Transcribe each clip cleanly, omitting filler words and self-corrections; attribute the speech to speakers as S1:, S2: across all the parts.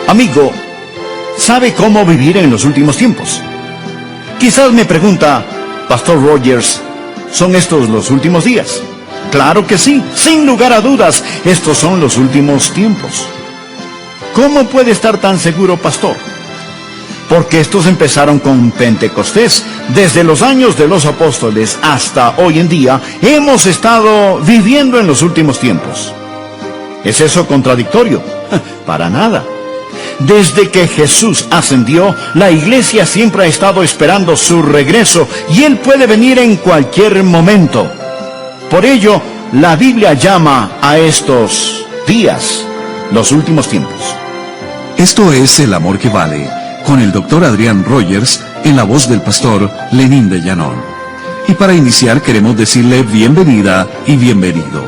S1: Amigo, ¿sabe cómo vivir en los últimos tiempos? Quizás me pregunta, Pastor Rogers, ¿son estos los últimos días? Claro que sí, sin lugar a dudas, estos son los últimos tiempos. ¿Cómo puede estar tan seguro, pastor? Porque estos empezaron con Pentecostés. Desde los años de los apóstoles hasta hoy en día, hemos estado viviendo en los últimos tiempos. ¿Es eso contradictorio? Para nada. Desde que Jesús ascendió, la iglesia siempre ha estado esperando su regreso y Él puede venir en cualquier momento. Por ello, la Biblia llama a estos días los últimos tiempos.
S2: Esto es El Amor que Vale, con el Dr. Adrián Rogers, en la voz del pastor Lenín de Llanón. Y para iniciar queremos decirle bienvenida y bienvenido.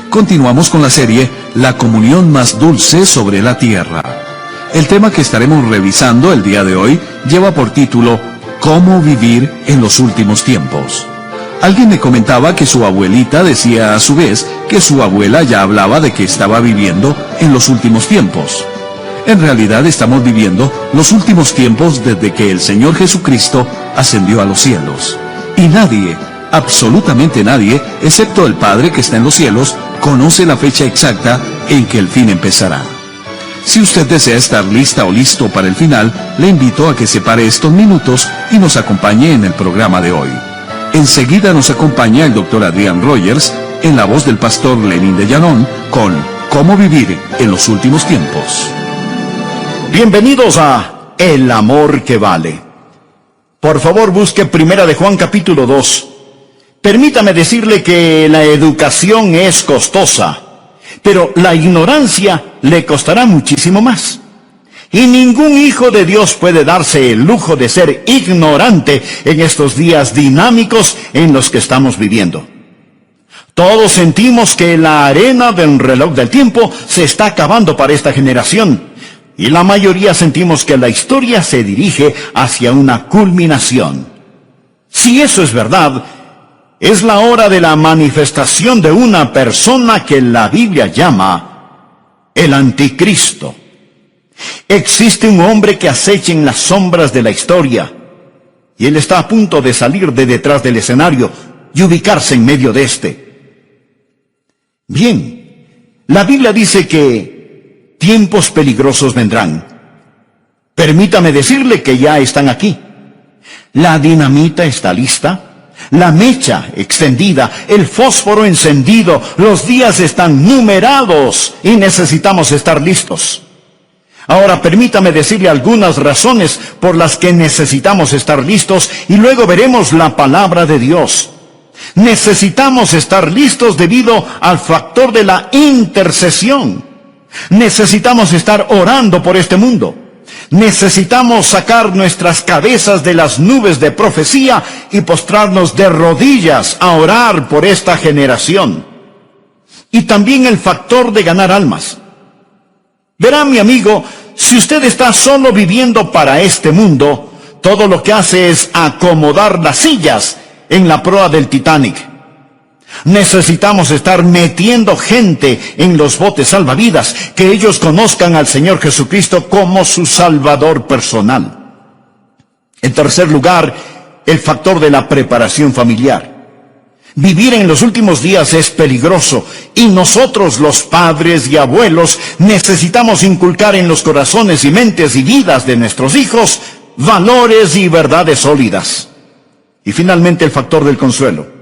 S2: Continuamos con la serie La comunión más dulce sobre la tierra. El tema que estaremos revisando el día de hoy lleva por título ¿Cómo vivir en los últimos tiempos? Alguien me comentaba que su abuelita decía a su vez que su abuela ya hablaba de que estaba viviendo en los últimos tiempos. En realidad estamos viviendo los últimos tiempos desde que el Señor Jesucristo ascendió a los cielos. Y nadie, absolutamente nadie, excepto el Padre que está en los cielos, conoce la fecha exacta en que el fin empezará. Si usted desea estar lista o listo para el final, le invito a que separe estos minutos y nos acompañe en el programa de hoy. Enseguida nos acompaña el Dr. Adrián Rogers, en la voz del pastor Lenín de Llanón, con ¿Cómo vivir en los últimos tiempos?
S1: Bienvenidos a El Amor que Vale. Por favor, busque 1 de Juan capítulo 2. Permítame decirle que la educación es costosa, pero la ignorancia le costará muchísimo más. Y ningún hijo de Dios puede darse el lujo de ser ignorante en estos días dinámicos en los que estamos viviendo. Todos sentimos que la arena del reloj del tiempo se está acabando para esta generación. Y la mayoría sentimos que la historia se dirige hacia una culminación. Si eso es verdad, es la hora de la manifestación de una persona que la Biblia llama el Anticristo. Existe un hombre que acecha en las sombras de la historia, y él está a punto de salir de detrás del escenario y ubicarse en medio de este. Bien, la Biblia dice que tiempos peligrosos vendrán. Permítame decirle que ya están aquí. La dinamita está lista, la mecha extendida, el fósforo encendido, los días están numerados y necesitamos estar listos. Ahora permítame decirle algunas razones por las que necesitamos estar listos y luego veremos la palabra de Dios. Necesitamos estar listos debido al factor de la intercesión. Necesitamos estar orando por este mundo. Necesitamos sacar nuestras cabezas de las nubes de profecía y postrarnos de rodillas a orar por esta generación. Y también el factor de ganar almas. Verá, mi amigo, si usted está solo viviendo para este mundo, todo lo que hace es acomodar las sillas en la proa del Titanic. Necesitamos estar metiendo gente en los botes salvavidas, que ellos conozcan al Señor Jesucristo como su Salvador personal. En tercer lugar, el factor de la preparación familiar. Vivir en los últimos días es peligroso, y nosotros, los padres y abuelos, necesitamos inculcar en los corazones y mentes y vidas de nuestros hijos valores y verdades sólidas. Y finalmente el factor del consuelo.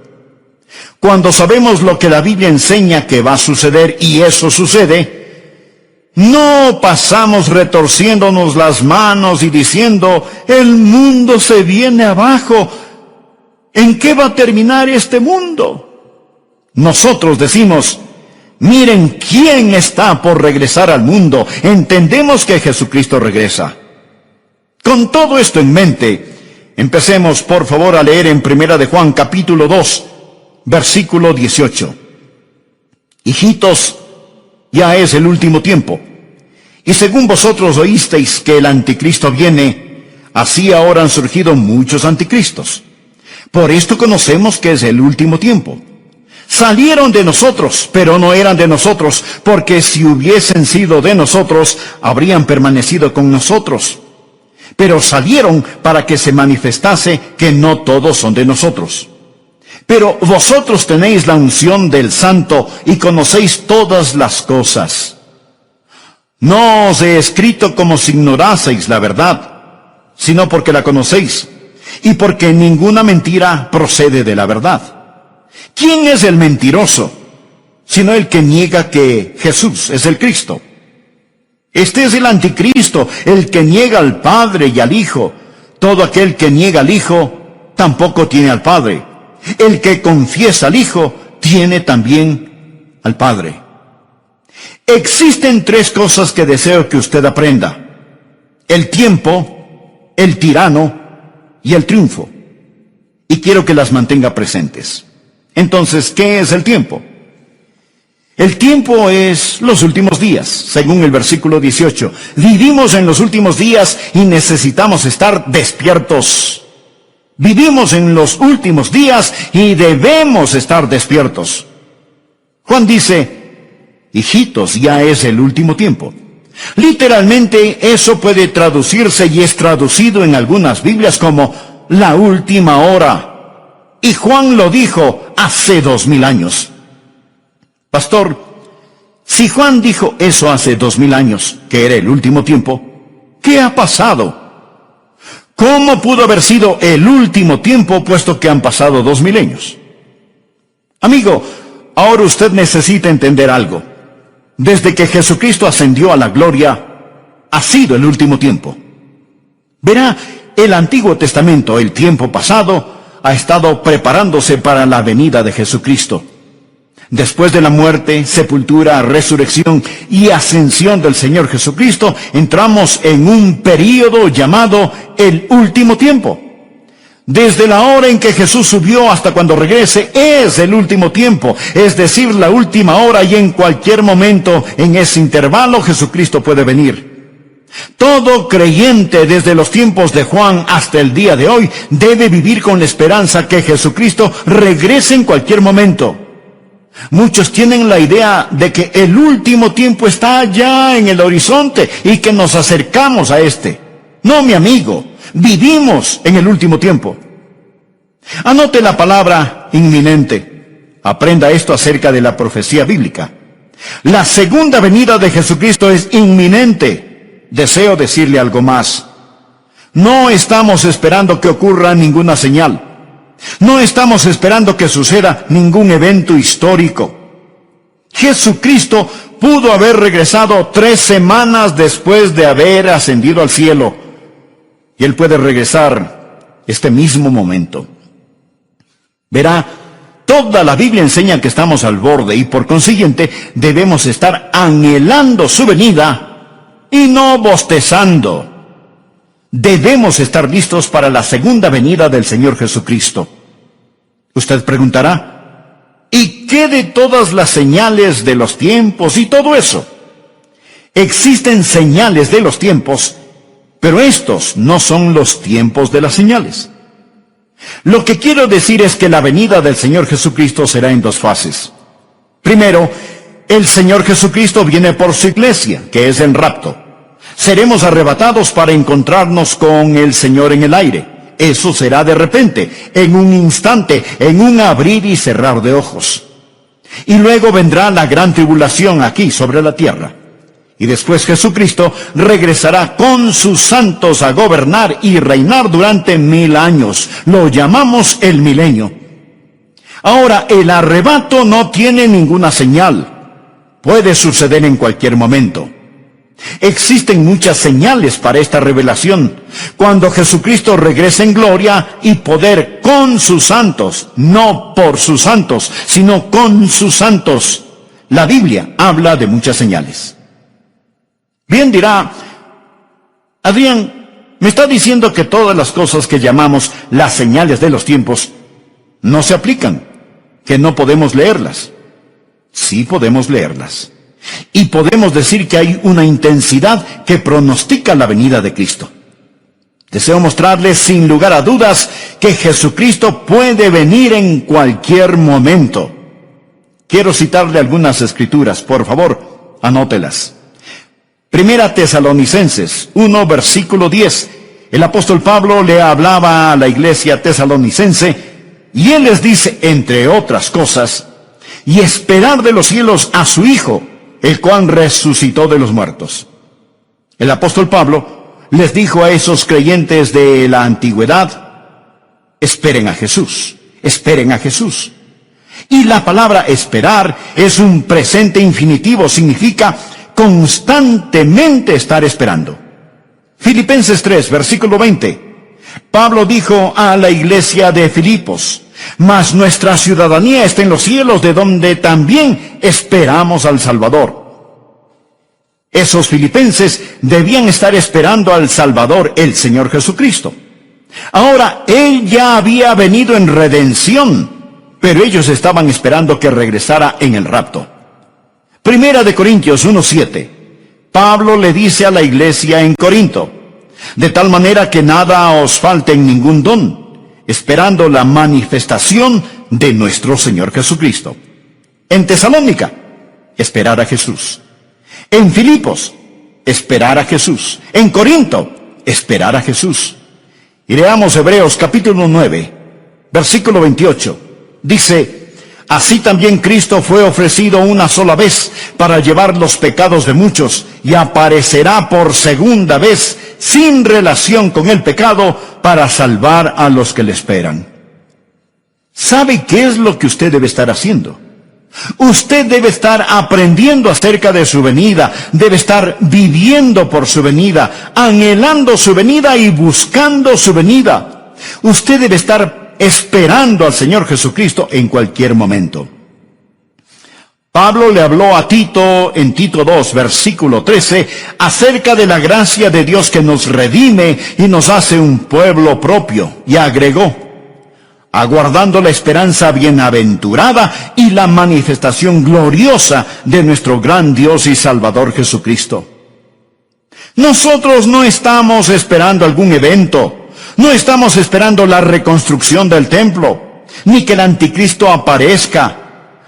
S1: Cuando sabemos lo que la Biblia enseña que va a suceder y eso sucede, no pasamos retorciéndonos las manos y diciendo, el mundo se viene abajo. ¿En qué va a terminar este mundo? Nosotros decimos, miren quién está por regresar al mundo. Entendemos que Jesucristo regresa. Con todo esto en mente, empecemos por favor a leer en 1 de Juan capítulo 2. Versículo 18. Hijitos, ya es el último tiempo. Y según vosotros oísteis que el anticristo viene, así ahora han surgido muchos anticristos. Por esto conocemos que es el último tiempo. Salieron de nosotros, pero no eran de nosotros, porque si hubiesen sido de nosotros, habrían permanecido con nosotros. Pero salieron para que se manifestase que no todos son de nosotros. Pero vosotros tenéis la unción del Santo y conocéis todas las cosas. No os he escrito como si ignoraseis la verdad, sino porque la conocéis, y porque ninguna mentira procede de la verdad. ¿Quién es el mentiroso, sino el que niega que Jesús es el Cristo? Este es el anticristo, el que niega al Padre y al Hijo. Todo aquel que niega al Hijo, tampoco tiene al Padre. El que confiesa al Hijo, tiene también al Padre. Existen tres cosas que deseo que usted aprenda: el tiempo, el tirano y el triunfo. Y quiero que las mantenga presentes. Entonces, ¿qué es el tiempo? El tiempo es los últimos días, según el versículo 18. Vivimos en los últimos días y necesitamos estar despiertos. Vivimos en los últimos días y debemos estar despiertos. Juan dice: hijitos, ya es el último tiempo. Literalmente eso puede traducirse y es traducido en algunas Biblias como la última hora. Y Juan lo dijo hace 2000 años. Pastor, si Juan dijo eso hace 2000 años, que era el último tiempo, ¿qué ha pasado? ¿Cómo pudo haber sido el último tiempo puesto que han pasado 2000 años? Amigo, ahora usted necesita entender algo. Desde que Jesucristo ascendió a la gloria, ha sido el último tiempo. Verá, el Antiguo Testamento, el tiempo pasado, ha estado preparándose para la venida de Jesucristo. Después de la muerte, sepultura, resurrección y ascensión del Señor Jesucristo, entramos en un período llamado el último tiempo. Desde la hora en que Jesús subió hasta cuando regrese, es el último tiempo, es decir, la última hora, y en cualquier momento en ese intervalo Jesucristo puede venir. Todo creyente desde los tiempos de Juan hasta el día de hoy debe vivir con la esperanza que Jesucristo regrese en cualquier momento. Muchos tienen la idea de que el último tiempo está allá en el horizonte y que nos acercamos a este. No, mi amigo, vivimos en el último tiempo. Anote la palabra inminente. Aprenda esto acerca de la profecía bíblica. La segunda venida de Jesucristo es inminente. Deseo decirle algo más. No estamos esperando que ocurra ninguna señal. No estamos esperando que suceda ningún evento histórico. Jesucristo pudo haber regresado 3 semanas después de haber ascendido al cielo. Y Él puede regresar este mismo momento. Verá, toda la Biblia enseña que estamos al borde y por consiguiente debemos estar anhelando su venida y no bostezando. Debemos estar listos para la segunda venida del Señor Jesucristo. Usted preguntará, ¿y qué de todas las señales de los tiempos y todo eso? Existen señales de los tiempos, pero estos no son los tiempos de las señales. Lo que quiero decir es que la venida del Señor Jesucristo será en 2 fases. Primero, el Señor Jesucristo viene por su iglesia, que es el rapto. Seremos arrebatados para encontrarnos con el Señor en el aire. Eso será de repente, en un instante, en un abrir y cerrar de ojos. Y luego vendrá la gran tribulación aquí sobre la tierra. Y después Jesucristo regresará con sus santos a gobernar y reinar durante 1000 años. Lo llamamos el milenio. Ahora, el arrebato no tiene ninguna señal. Puede suceder en cualquier momento. Existen muchas señales para esta revelación. Cuando Jesucristo regrese en gloria y poder con sus santos, no por sus santos, sino con sus santos. La Biblia habla de muchas señales. Bien, dirá, Adrián, me está diciendo que todas las cosas que llamamos las señales de los tiempos no se aplican, que no podemos leerlas. Sí podemos leerlas. Y podemos decir que hay una intensidad que pronostica la venida de Cristo. Deseo mostrarles sin lugar a dudas que Jesucristo puede venir en cualquier momento. Quiero citarle algunas escrituras, por favor, anótelas. Primera Tesalonicenses 1, versículo 10. El apóstol Pablo le hablaba a la iglesia tesalonicense y él les dice, entre otras cosas, y esperar de los cielos a su Hijo, el cual resucitó de los muertos. El apóstol Pablo les dijo a esos creyentes de la antigüedad, esperen a Jesús, esperen a Jesús. Y la palabra esperar es un presente infinitivo, significa constantemente estar esperando. Filipenses 3, versículo 20. Pablo dijo a la iglesia de Filipos, mas nuestra ciudadanía está en los cielos, de donde también esperamos al Salvador. Esos filipenses debían estar esperando al Salvador, el Señor Jesucristo. Ahora, Él ya había venido en redención, pero ellos estaban esperando que regresara en el rapto. Primera de Corintios 1:7. Pablo le dice a la iglesia en Corinto, de tal manera que nada os falte en ningún don, esperando la manifestación de nuestro Señor Jesucristo. En Tesalónica, esperar a Jesús. En Filipos, esperar a Jesús. En Corinto, esperar a Jesús. Y leamos Hebreos capítulo 9, versículo 28. Dice, así también Cristo fue ofrecido una sola vez para llevar los pecados de muchos, y aparecerá por segunda vez sin relación con el pecado para salvar a los que le esperan. ¿Sabe qué es lo que usted debe estar haciendo? Usted debe estar aprendiendo acerca de su venida, debe estar viviendo por su venida, anhelando su venida y buscando su venida. Usted debe estar esperando al Señor Jesucristo en cualquier momento. Pablo le habló a Tito en Tito 2, versículo 13, acerca de la gracia de Dios que nos redime y nos hace un pueblo propio, y agregó, aguardando la esperanza bienaventurada y la manifestación gloriosa de nuestro gran Dios y Salvador Jesucristo. Nosotros no estamos esperando algún evento, no estamos esperando la reconstrucción del templo, ni que el anticristo aparezca,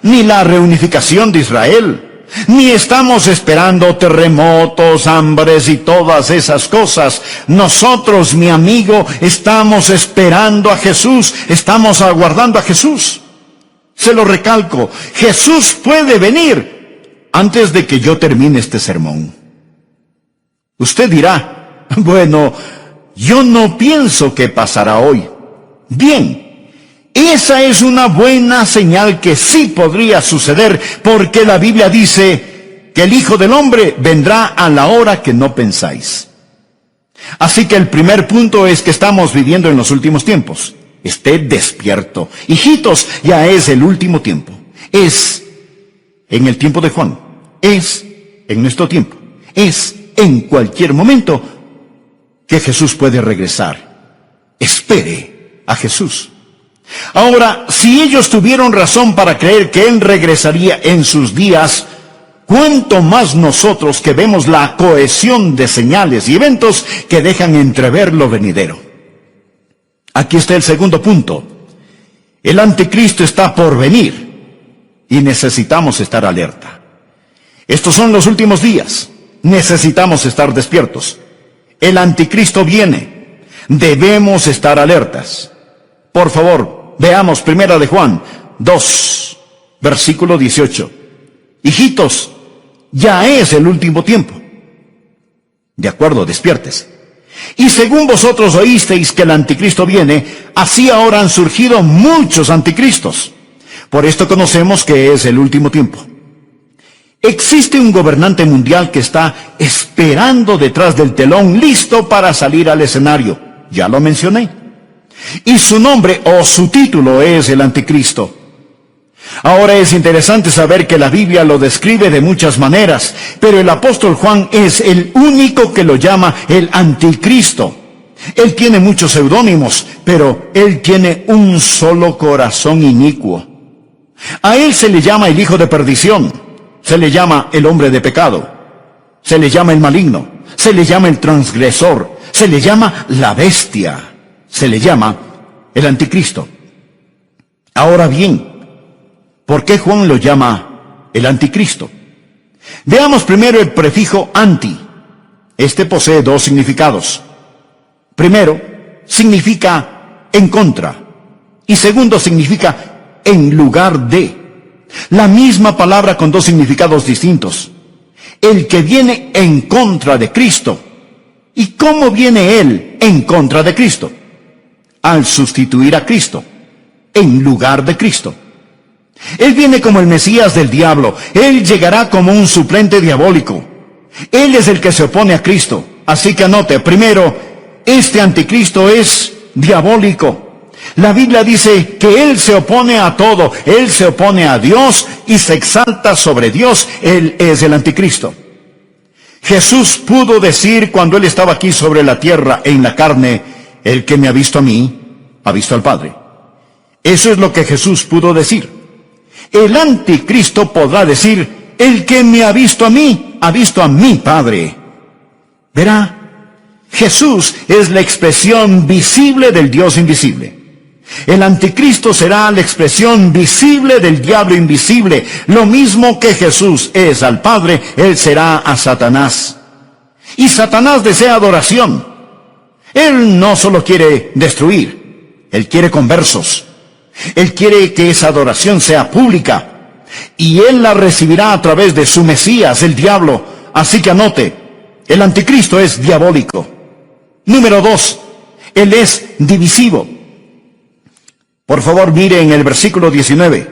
S1: ni la reunificación de Israel, ni estamos esperando terremotos, hambres y todas esas cosas. Nosotros, mi amigo, estamos esperando a Jesús, estamos aguardando a Jesús. Se lo recalco, Jesús puede venir antes de que yo termine este sermón. Usted dirá, bueno, yo no pienso que pasará hoy. Bien. Esa es una buena señal que sí podría suceder, porque la Biblia dice que el Hijo del Hombre vendrá a la hora que no pensáis. Así que el primer punto es que estamos viviendo en los últimos tiempos. Esté despierto. Hijitos, ya es el último tiempo. Es en el tiempo de Juan. Es en nuestro tiempo. Es en cualquier momento que Jesús puede regresar. Espere a Jesús. Ahora, si ellos tuvieron razón para creer que Él regresaría en sus días, ¿cuánto más nosotros que vemos la cohesión de señales y eventos que dejan entrever lo venidero? Aquí está el segundo punto. El anticristo está por venir y necesitamos estar alerta. Estos son los últimos días. Necesitamos estar despiertos. El anticristo viene. Debemos estar alertas. Por favor, veamos Primera de Juan 2, versículo 18. Hijitos, ya es el último tiempo. De acuerdo, despiértese. Y según vosotros oísteis que el anticristo viene, así ahora han surgido muchos anticristos. Por esto conocemos que es el último tiempo. Existe un gobernante mundial que está esperando detrás del telón, listo para salir al escenario. Ya lo mencioné. Y su nombre o su título es el anticristo. Ahora es interesante saber que la Biblia lo describe de muchas maneras, pero el apóstol Juan es el único que lo llama el anticristo. Él tiene muchos seudónimos, pero él tiene un solo corazón inicuo. A él se le llama el hijo de perdición, se le llama el hombre de pecado, se le llama el maligno, se le llama el transgresor, se le llama la bestia. Se le llama el anticristo. Ahora bien, ¿Por qué Juan lo llama el anticristo? Veamos primero el prefijo anti. Este posee dos significados. Primero, significa en contra. Y segundo, significa en lugar de. La misma palabra con dos significados distintos. El que viene en contra de Cristo. ¿Y cómo viene Él en contra de Cristo? Al sustituir a Cristo, en lugar de Cristo. Él viene como el Mesías del diablo. Él llegará como un suplente diabólico. Él es el que se opone a Cristo. Así que anote, primero, este anticristo es diabólico. La Biblia dice que Él se opone a todo. Él se opone a Dios y se exalta sobre Dios. Él es el anticristo. Jesús pudo decir cuando Él estaba aquí sobre la tierra en la carne, el que me ha visto a mí, ha visto al Padre. Eso es lo que Jesús pudo decir. El anticristo podrá decir, el que me ha visto a mí, ha visto a mi Padre. Verá, Jesús es la expresión visible del Dios invisible. El anticristo será la expresión visible del diablo invisible. Lo mismo que Jesús es al Padre, Él será a Satanás. Y Satanás desea adoración. Él no solo quiere destruir, Él quiere conversos. Él quiere que esa adoración sea pública. Y Él la recibirá a través de su Mesías, el diablo. Así que anote, el anticristo es diabólico. Número 2, Él es divisivo. Por favor, mire en el versículo 19.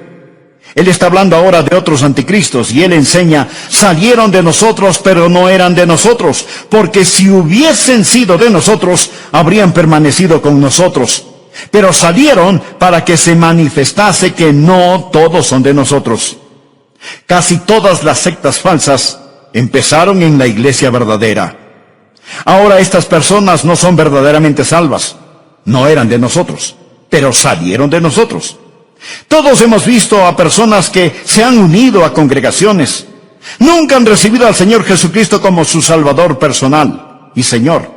S1: Él está hablando ahora de otros anticristos y Él enseña, salieron de nosotros, pero no eran de nosotros, porque si hubiesen sido de nosotros, habrían permanecido con nosotros. Pero salieron para que se manifestase que no todos son de nosotros. Casi todas las sectas falsas empezaron en la iglesia verdadera. Ahora estas personas no son verdaderamente salvas, no eran de nosotros, pero salieron de nosotros. Todos hemos visto a personas que se han unido a congregaciones. Nunca han recibido al Señor Jesucristo como su Salvador personal y Señor.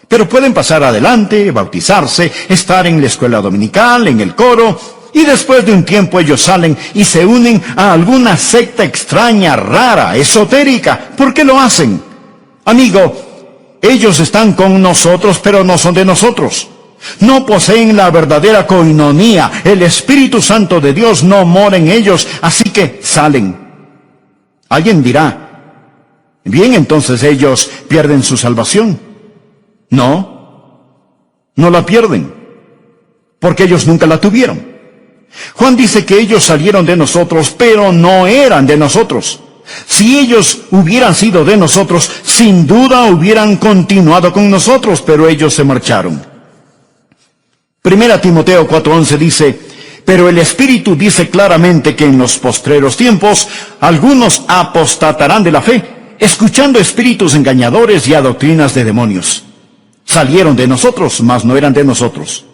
S1: Pero pueden pasar adelante, bautizarse, estar en la escuela dominical, en el coro, y después de un tiempo ellos salen y se unen a alguna secta extraña, rara, esotérica. ¿Por qué lo hacen? Amigo, ellos están con nosotros, pero no son de nosotros. No poseen la verdadera coinonía. El Espíritu Santo de Dios no mora en ellos, así que salen. Alguien dirá, bien, entonces ellos pierden su salvación. No la pierden, porque ellos nunca la tuvieron. Juan dice que ellos salieron de nosotros, pero no eran de nosotros. Si ellos hubieran sido de nosotros, sin duda hubieran continuado con nosotros, pero ellos se marcharon. 1 Timoteo 4:11 dice, pero el Espíritu dice claramente que en los postreros tiempos algunos apostatarán de la fe, escuchando espíritus engañadores y a doctrinas de demonios. Salieron de nosotros, mas no eran de nosotros.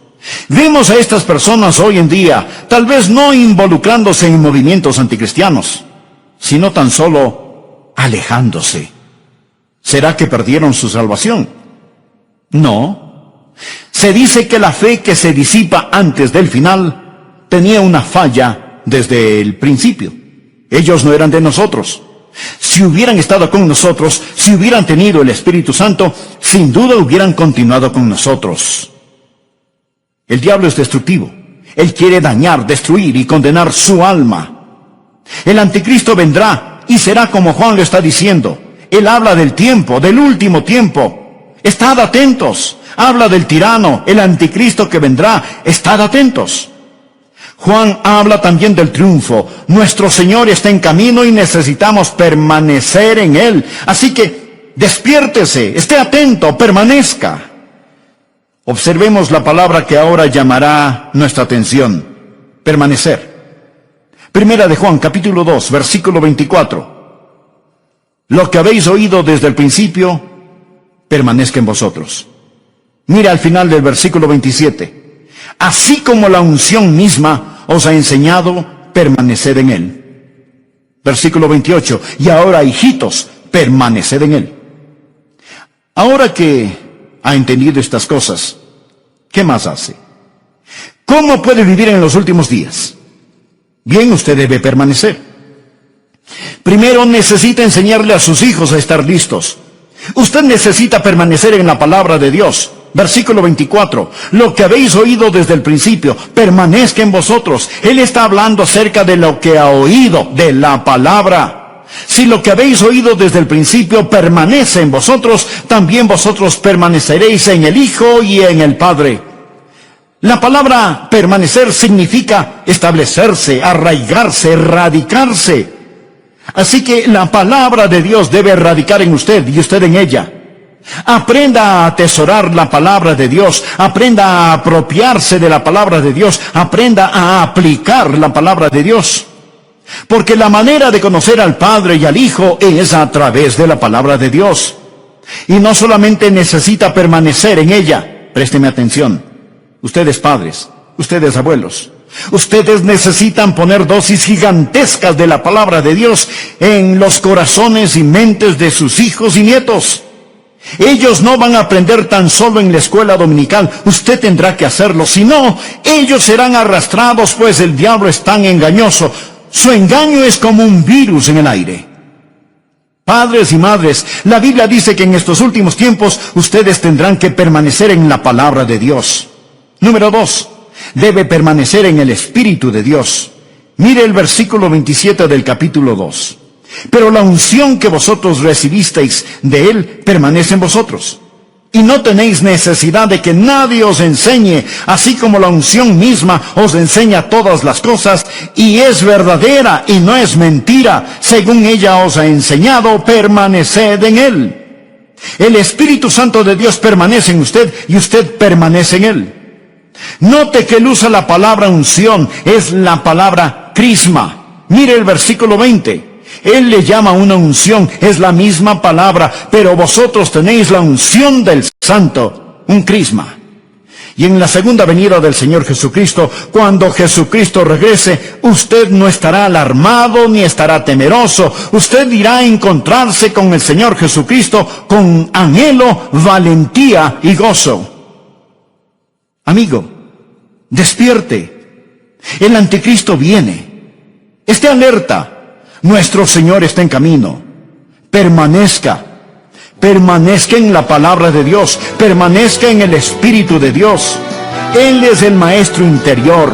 S1: Vemos a estas personas hoy en día, tal vez no involucrándose en movimientos anticristianos, sino tan solo alejándose. ¿Será que perdieron su salvación? No. Se dice que la fe que se disipa antes del final tenía una falla desde el principio. Ellos no eran de nosotros. Si hubieran estado con nosotros, si hubieran tenido el Espíritu Santo, sin duda hubieran continuado con nosotros. El diablo es destructivo. Él quiere dañar, destruir y condenar su alma. El anticristo vendrá y será como Juan lo está diciendo. Él habla del tiempo, del último tiempo. Estad atentos. Habla del tirano, el anticristo que vendrá. Estad atentos. Juan habla también del triunfo. Nuestro Señor está en camino y necesitamos permanecer en Él. Así que despiértese, esté atento, permanezca. Observemos la palabra que ahora llamará nuestra atención. Permanecer. Primera de Juan, capítulo 2, versículo 24. Lo que habéis oído desde el principio, permanezca en vosotros. Mira al final del versículo 27. Así como la unción misma os ha enseñado, permaneced en Él. Versículo 28. Y ahora, hijitos, permaneced en Él. Ahora que ha entendido estas cosas, ¿qué más hace? ¿Cómo puede vivir en los últimos días? Bien, usted debe permanecer. Primero necesita enseñarle a sus hijos a estar listos. Usted necesita permanecer en la palabra de Dios. Versículo 24. Lo que habéis oído desde el principio, permanezca en vosotros. Él está hablando acerca de lo que ha oído, de la palabra. Si lo que habéis oído desde el principio permanece en vosotros, también vosotros permaneceréis en el Hijo y en el Padre. La palabra permanecer significa establecerse, arraigarse, radicarse. Así que la palabra de Dios debe radicar en usted y usted en ella. Aprenda a atesorar la palabra de Dios, aprenda a apropiarse de la palabra de Dios, aprenda a aplicar la palabra de Dios. Porque la manera de conocer al Padre y al Hijo es a través de la palabra de Dios. Y no solamente necesita permanecer en ella, présteme atención, ustedes padres, ustedes abuelos, ustedes necesitan poner dosis gigantescas de la palabra de Dios en los corazones y mentes de sus hijos y nietos. Ellos no van a aprender tan solo en la escuela dominical, usted tendrá que hacerlo, si no, ellos serán arrastrados, pues el diablo es tan engañoso. Su engaño es como un virus en el aire. Padres y madres, la Biblia dice que en estos últimos tiempos ustedes tendrán que permanecer en la palabra de Dios. Número 2, debe permanecer en el Espíritu de Dios. Mire el versículo 27 del capítulo 2. Pero la unción que vosotros recibisteis de Él permanece en vosotros. Y no tenéis necesidad de que nadie os enseñe, así como la unción misma os enseña todas las cosas, y es verdadera y no es mentira. Según ella os ha enseñado, permaneced en Él. El Espíritu Santo de Dios permanece en usted y usted permanece en Él. Note que Él usa la palabra unción, es la palabra crisma. Mire el versículo 20. Él le llama una unción, es la misma palabra, pero vosotros tenéis la unción del Santo, un crisma. Y en la segunda venida del Señor Jesucristo, cuando Jesucristo regrese, usted no estará alarmado ni estará temeroso. Usted irá a encontrarse con el Señor Jesucristo con anhelo, valentía y gozo. Amigo, despierte. El anticristo viene. Esté alerta. Nuestro Señor está en camino. Permanezca en la palabra de Dios, permanezca en el Espíritu de Dios. Él es el Maestro interior.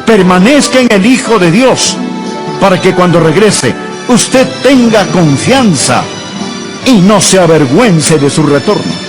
S1: Permanezca en el Hijo de Dios, para que cuando regrese, usted tenga confianza y no se avergüence de su retorno.